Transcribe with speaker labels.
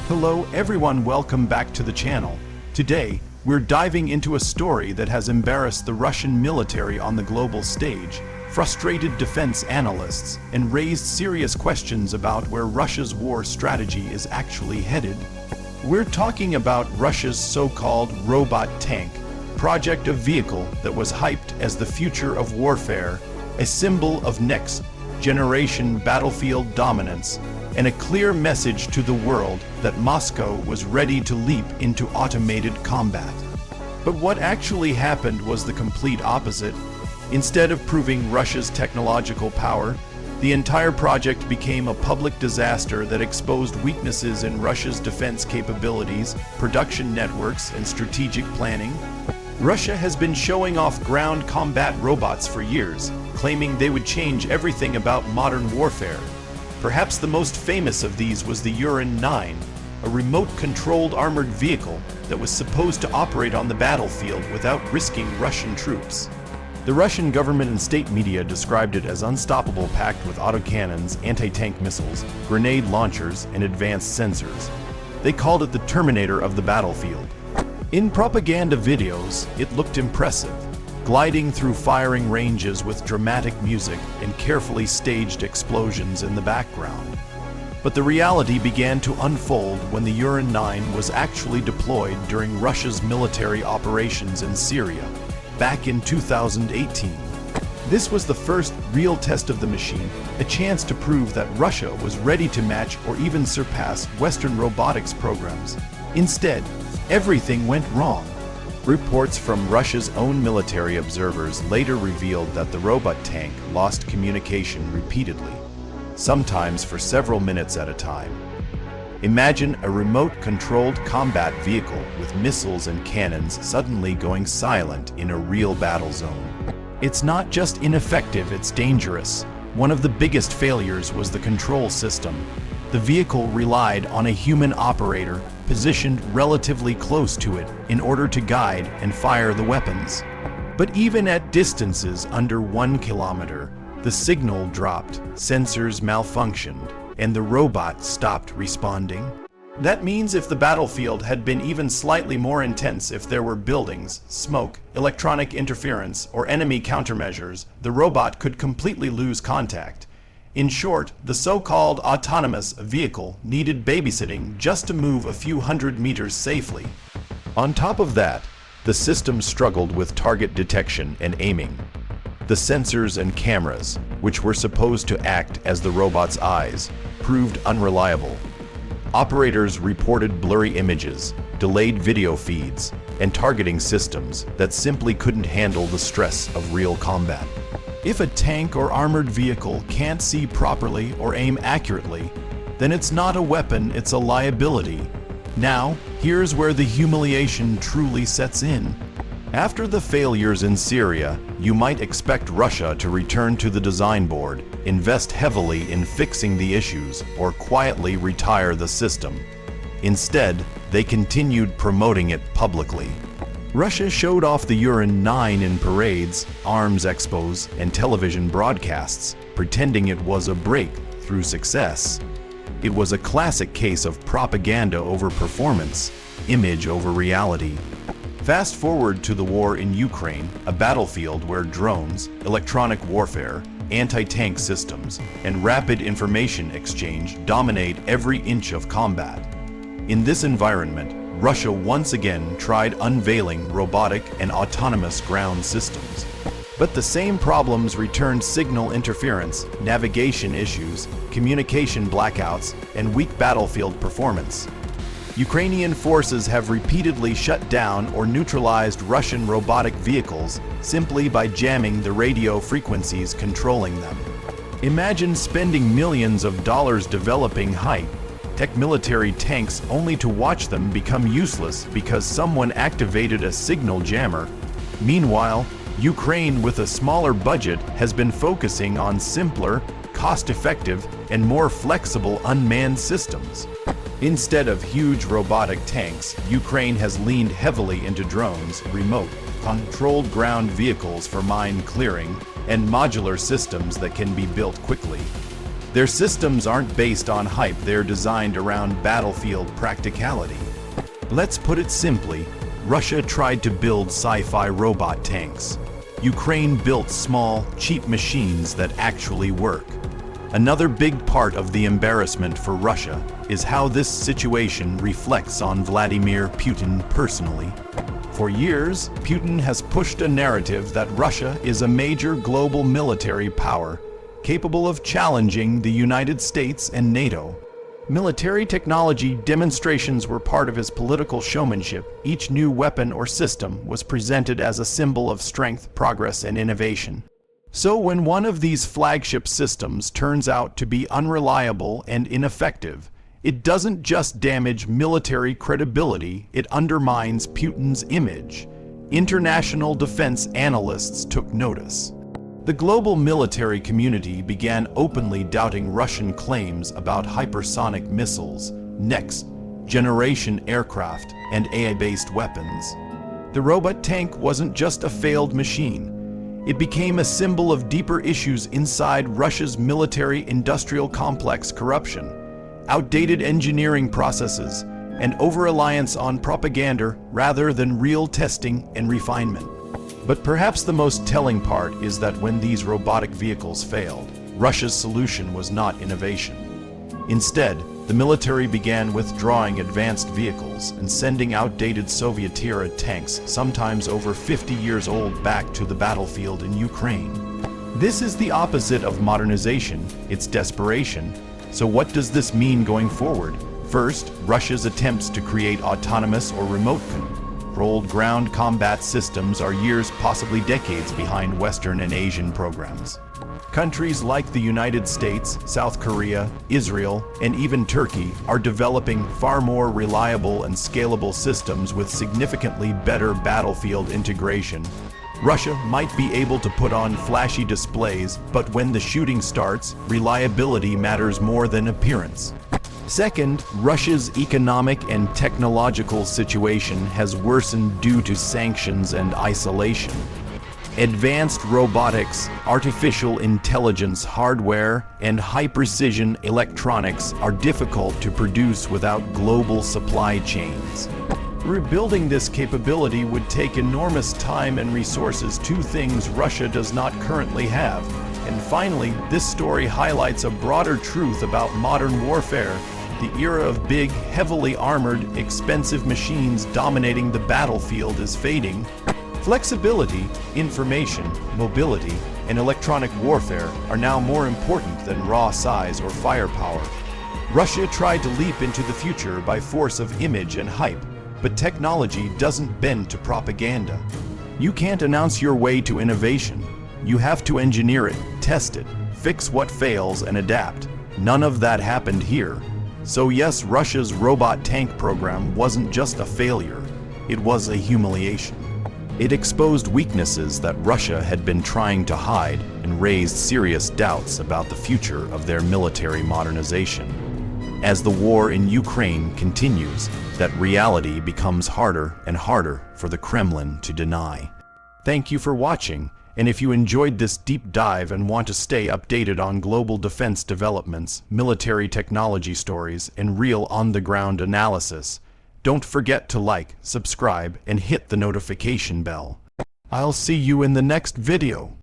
Speaker 1: Hello everyone, welcome back to the channel. Today, we're diving into a story that has embarrassed the Russian military on the global stage, frustrated defense analysts, and raised serious questions about where Russia's war strategy is actually headed. We're talking about Russia's so-called robot tank, project, a vehicle that was hyped as the future of warfare, a symbol of next-generation battlefield dominance, and a clear message to the world that Moscow was ready to leap into automated combat. But what actually happened was the complete opposite. Instead of proving Russia's technological power, the entire project became a public disaster that exposed weaknesses in Russia's defense capabilities, production networks, and strategic planning. Russia has been showing off ground combat robots for years, claiming they would change everything about modern warfare. Perhaps the most famous of these was the Uran 9, a remote-controlled armored vehicle that was supposed to operate on the battlefield without risking Russian troops. The Russian government and state media described it as unstoppable, packed with autocannons, anti-tank missiles, grenade launchers, and advanced sensors. They called it the Terminator of the battlefield. In propaganda videos, it looked impressive, gliding through firing ranges with dramatic music and carefully staged explosions in the background. But the reality began to unfold when the Uran 9 was actually deployed during Russia's military operations in Syria, back in 2018. This was the first real test of the machine, a chance to prove that Russia was ready to match or even surpass Western robotics programs. Instead, everything went wrong. Reports from Russia's own military observers later revealed that the robot tank lost communication repeatedly, sometimes for several minutes at a time. Imagine a remote-controlled combat vehicle with missiles and cannons suddenly going silent in a real battle zone. It's not just ineffective, it's dangerous. One of the biggest failures was the control system. The vehicle relied on a human operator positioned relatively close to it in order to guide and fire the weapons. But even at distances under 1 kilometer, the signal dropped, sensors malfunctioned, and the robot stopped responding. That means if the battlefield had been even slightly more intense, if there were buildings, smoke, electronic interference, or enemy countermeasures, the robot could completely lose contact. In short, the so-called autonomous vehicle needed babysitting just to move a few hundred meters safely. On top of that, the system struggled with target detection and aiming. The sensors and cameras, which were supposed to act as the robot's eyes, proved unreliable. Operators reported blurry images, delayed video feeds, and targeting systems that simply couldn't handle the stress of real combat. If a tank or armored vehicle can't see properly or aim accurately, then it's not a weapon, it's a liability. Now, here's where the humiliation truly sets in. After the failures in Syria, you might expect Russia to return to the design board, invest heavily in fixing the issues, or quietly retire the system. Instead, they continued promoting it publicly. Russia showed off the Uran 9 in parades, arms expos, and television broadcasts, pretending it was a breakthrough success. It was a classic case of propaganda over performance, image over reality. Fast forward to the war in Ukraine, a battlefield where drones, electronic warfare, anti-tank systems, and rapid information exchange dominate every inch of combat. In this environment, Russia once again tried unveiling robotic and autonomous ground systems. But the same problems returned: signal interference, navigation issues, communication blackouts, and weak battlefield performance. Ukrainian forces have repeatedly shut down or neutralized Russian robotic vehicles simply by jamming the radio frequencies controlling them. Imagine spending millions of dollars developing high-tech military tanks only to watch them become useless because someone activated a signal jammer. Meanwhile, Ukraine, with a smaller budget, has been focusing on simpler, cost-effective, and more flexible unmanned systems. Instead of huge robotic tanks, Ukraine has leaned heavily into drones, remote, controlled ground vehicles for mine clearing, and modular systems that can be built quickly. Their systems aren't based on hype, they're designed around battlefield practicality. Let's put it simply, Russia tried to build sci-fi robot tanks. Ukraine built small, cheap machines that actually work. Another big part of the embarrassment for Russia is how this situation reflects on Vladimir Putin personally. For years, Putin has pushed a narrative that Russia is a major global military power, capable of challenging the United States and NATO. Military technology demonstrations were part of his political showmanship. Each new weapon or system was presented as a symbol of strength, progress, and innovation. So when one of these flagship systems turns out to be unreliable and ineffective, it doesn't just damage military credibility, it undermines Putin's image. International defense analysts took notice. The global military community began openly doubting Russian claims about hypersonic missiles, next-generation aircraft, and AI-based weapons. The robot tank wasn't just a failed machine. It became a symbol of deeper issues inside Russia's military-industrial complex: corruption, outdated engineering processes, and over-reliance on propaganda rather than real testing and refinement. But perhaps the most telling part is that when these robotic vehicles failed, Russia's solution was not innovation. Instead, the military began withdrawing advanced vehicles and sending outdated Soviet-era tanks, sometimes over 50 years old, back to the battlefield in Ukraine. This is the opposite of modernization, it's desperation. So what does this mean going forward? First, Russia's attempts to create autonomous or remote controlled ground combat systems are years, possibly decades, behind Western and Asian programs. Countries like the United States, South Korea, Israel, and even Turkey are developing far more reliable and scalable systems with significantly better battlefield integration. Russia might be able to put on flashy displays, but when the shooting starts, reliability matters more than appearance. Second, Russia's economic and technological situation has worsened due to sanctions and isolation. Advanced robotics, artificial intelligence hardware, and high-precision electronics are difficult to produce without global supply chains. Rebuilding this capability would take enormous time and resources, two things Russia does not currently have. And finally, this story highlights a broader truth about modern warfare. The era of big, heavily armored, expensive machines dominating the battlefield is fading. Flexibility, information, mobility, and electronic warfare are now more important than raw size or firepower. Russia tried to leap into the future by force of image and hype, but technology doesn't bend to propaganda. You can't announce your way to innovation. You have to engineer it, test it, fix what fails, and adapt. None of that happened here. So yes, Russia's robot tank program wasn't just a failure, it was a humiliation. It exposed weaknesses that Russia had been trying to hide and raised serious doubts about the future of their military modernization. As the war in Ukraine continues, that reality becomes harder and harder for the Kremlin to deny. Thank you for watching. And if you enjoyed this deep dive and want to stay updated on global defense developments, military technology stories, and real on-the-ground analysis, don't forget to like, subscribe, and hit the notification bell. I'll see you in the next video.